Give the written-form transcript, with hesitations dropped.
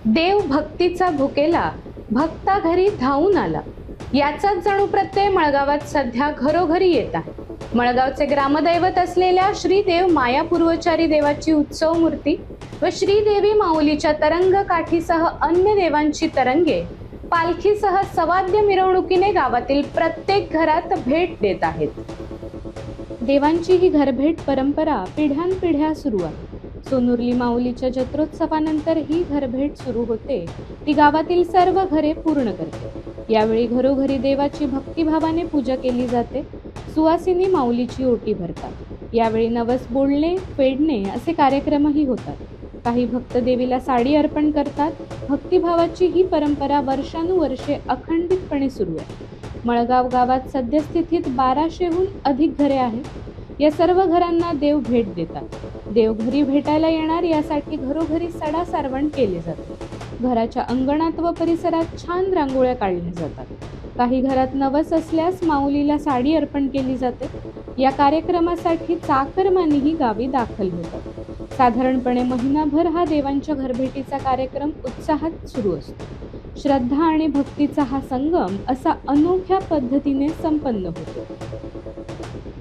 देव भक्तीचा भुकेला, भक्ता घरी धावून आला. याचाच जणू प्रत्यय मळगावात सध्या घरोघरी येत आहे. मळगावचे ग्रामदैवत असलेल्या श्रीदेव मायापूर्वचारी देवाची उत्सव मूर्ती व श्रीदेवी माऊलीच्या तरंग काठीसह अन्य देवांची तरंगे पालखीसह सवाद्य मिरवणुकीने गावातील प्रत्येक घरात भेट देत आहेत. देवांची ही घरभेट परंपरा पिढ्यानपिढ्या सुरू आहे. सोनुर्ली माऊलीच्या जत्रोत्सवानंतर ही घरभेट सुरू होते. ती गावातील सर्व घरे पूर्ण करते. यावेळी घरोघरी देवाची भक्तिभावाने पूजा केली जाते. सुवासिनी माऊलीची ओटी भरतात. यावेळी नवस बोलणे, फेडणे असे कार्यक्रमही होतात. काही भक्त देवीला साडी अर्पण करतात. भक्तिभावाची ही परंपरा वर्षानुवर्षे अखंडितपणे सुरू आहे. मळगाव गावात सद्यस्थितीत 1200हून अधिक घरे आहेत. या सर्व घरांना देव भेट देतात. देव घरी भेटायला येणार यासाठी घरोघरी सडा सारवण केले जाते. घराच्या अंगणात व परिसरात छान रांगोळ्या काढल्या जातात. काही घरात नवस असल्यास माऊलीला साडी अर्पण केली जाते. या कार्यक्रमासाठी चाकरमानीही गावी दाखल होतात. साधारणपणे महिनाभर हा देवांच्या घरभेटीचा कार्यक्रम उत्साहात सुरू असतो. श्रद्धा आणि भक्तीचा हा संगम असा अनोख्या पद्धतीने संपन्न होतो.